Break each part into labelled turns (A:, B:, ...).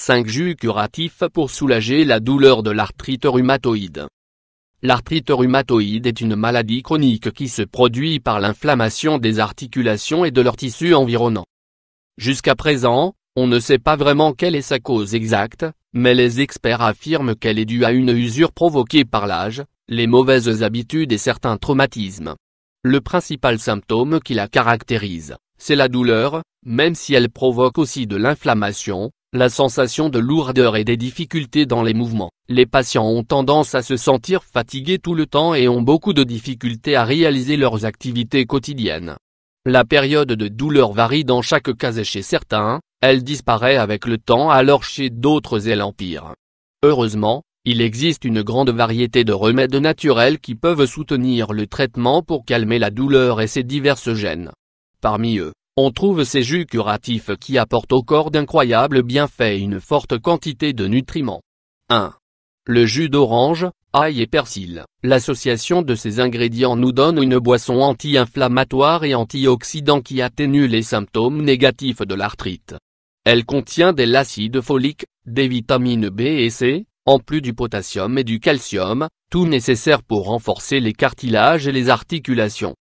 A: 5 jus curatifs pour soulager la douleur de l'arthrite rhumatoïde. L'arthrite rhumatoïde est une maladie chronique qui se produit par l'inflammation des articulations et de leurs tissus environnants. Jusqu'à présent, on ne sait pas vraiment quelle est sa cause exacte, mais les experts affirment qu'elle est due à une usure provoquée par l'âge, les mauvaises habitudes et certains traumatismes. Le principal symptôme qui la caractérise, c'est la douleur, même si elle provoque aussi de l'inflammation, la sensation de lourdeur et des difficultés dans les mouvements. Les patients ont tendance à se sentir fatigués tout le temps et ont beaucoup de difficultés à réaliser leurs activités quotidiennes. La période de douleur varie dans chaque cas et chez certains, elle disparaît avec le temps alors chez d'autres elle empire. Heureusement, il existe une grande variété de remèdes naturels qui peuvent soutenir le traitement pour calmer la douleur et ses diverses gènes. Parmi eux, on trouve ces jus curatifs qui apportent au corps d'incroyables bienfaits et une forte quantité de nutriments. 1. Le jus d'orange, ail et persil. L'association de ces ingrédients nous donne une boisson anti-inflammatoire et antioxydant qui atténue les symptômes négatifs de l'arthrite. Elle contient de l'acide folique, des vitamines B et C, en plus du potassium et du calcium, tout nécessaire pour renforcer les cartilages et les articulations.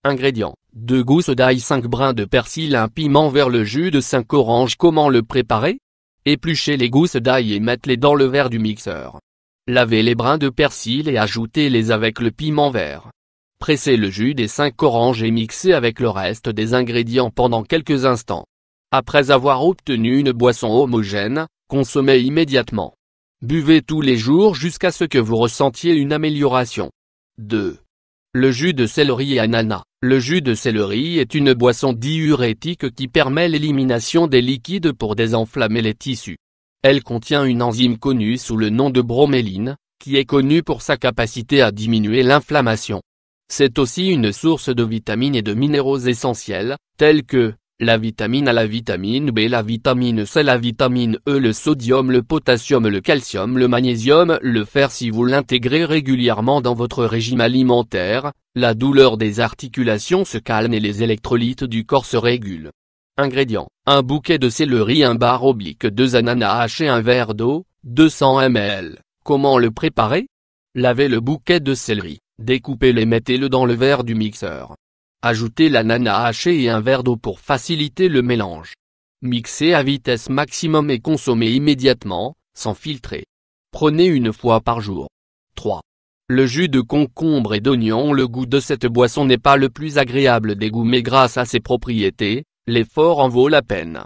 A: Ingrédients: 2 gousses d'ail, 5 brins de persil, un piment vert, le jus de 5 oranges. Comment le préparer? Épluchez les gousses d'ail et mettez-les dans le verre du mixeur. Lavez les brins de persil et ajoutez-les avec le piment vert. Pressez le jus des 5 oranges et mixez avec le reste des ingrédients pendant quelques instants. Après avoir obtenu une boisson homogène, consommez immédiatement. Buvez tous les jours jusqu'à ce que vous ressentiez une amélioration. 2. Le jus de céleri et ananas. Le jus de céleri est une boisson diurétique qui permet l'élimination des liquides pour désenflammer les tissus. Elle contient une enzyme connue sous le nom de broméline, qui est connue pour sa capacité à diminuer l'inflammation. C'est aussi une source de vitamines et de minéraux essentiels, tels que la vitamine A, la vitamine B, la vitamine C, la vitamine E, le sodium, le potassium, le calcium, le magnésium, le fer. Si vous l'intégrez régulièrement dans votre régime alimentaire, la douleur des articulations se calme et les électrolytes du corps se régulent. Ingrédients: un bouquet de céleri, un bar oblique, 2 ananas hachés, un verre d'eau, 200 ml. Comment le préparer? Lavez le bouquet de céleri, découpez-le et mettez-le dans le verre du mixeur. Ajoutez l'ananas haché et un verre d'eau pour faciliter le mélange. Mixez à vitesse maximum et consommez immédiatement, sans filtrer. Prenez une fois par jour. 3. Le jus de concombre et d'oignon. Le goût de cette boisson n'est pas le plus agréable des goûts, mais grâce à ses propriétés, l'effort en vaut la peine.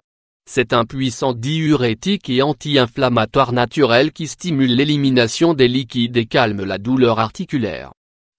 A: C'est un puissant diurétique et anti-inflammatoire naturel qui stimule l'élimination des liquides et calme la douleur articulaire.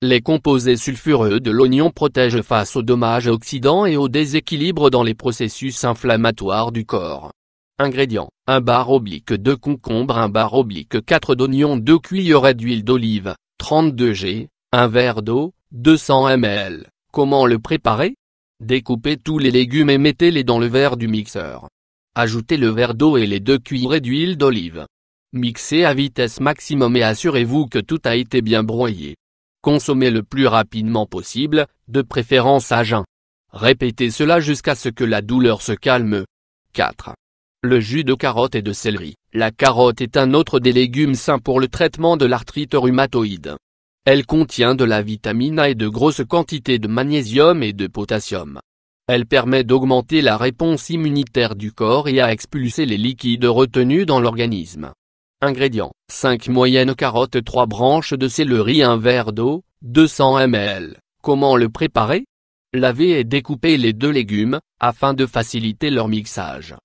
A: Les composés sulfureux de l'oignon protègent face aux dommages oxydants et aux déséquilibres dans les processus inflammatoires du corps. Ingrédients: un bar oblique de concombre, un bar oblique 4 d'oignon, 2 cuillerées d'huile d'olive, 32 g, un verre d'eau, 200 ml. Comment le préparer? Découpez tous les légumes et mettez-les dans le verre du mixeur. Ajoutez le verre d'eau et les 2 cuillerées d'huile d'olive. Mixez à vitesse maximum et assurez-vous que tout a été bien broyé. Consommez le plus rapidement possible, de préférence à jeun. Répétez cela jusqu'à ce que la douleur se calme. 4. Le jus de carotte et de céleri. La carotte est un autre des légumes sains pour le traitement de l'arthrite rhumatoïde. Elle contient de la vitamine A et de grosses quantités de magnésium et de potassium. Elle permet d'augmenter la réponse immunitaire du corps et à expulser les liquides retenus dans l'organisme. Ingrédients: 5 moyennes carottes, 3 branches de céleri, un verre d'eau, 200 ml. Comment le préparer? Lavez et découpez les 2 légumes, afin de faciliter leur mixage.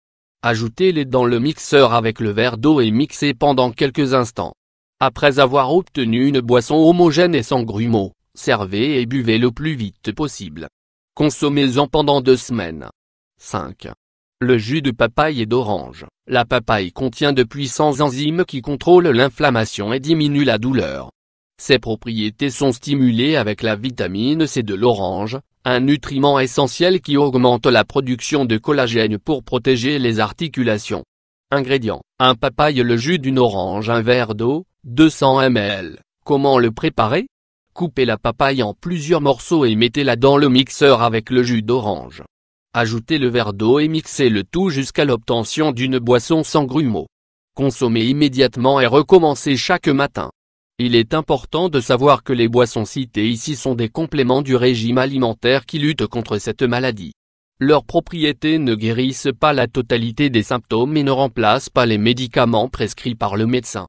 A: Ajoutez-les dans le mixeur avec le verre d'eau et mixez pendant quelques instants. Après avoir obtenu une boisson homogène et sans grumeaux, servez et buvez le plus vite possible. Consommez-en pendant 2 semaines. 5. Le jus de papaye et d'orange. La papaye contient de puissants enzymes qui contrôlent l'inflammation et diminuent la douleur. Ces propriétés sont stimulées avec la vitamine C de l'orange, un nutriment essentiel qui augmente la production de collagène pour protéger les articulations. Ingrédients: un papaye, le jus d'une orange, un verre d'eau, 200 ml. Comment le préparer? Coupez la papaye en plusieurs morceaux et mettez-la dans le mixeur avec le jus d'orange. Ajoutez le verre d'eau et mixez le tout jusqu'à l'obtention d'une boisson sans grumeaux. consommer immédiatement et recommencer chaque matin. Il est important de savoir que les boissons citées ici sont des compléments du régime alimentaire qui luttent contre cette maladie. Leurs propriétés ne guérissent pas la totalité des symptômes et ne remplacent pas les médicaments prescrits par le médecin.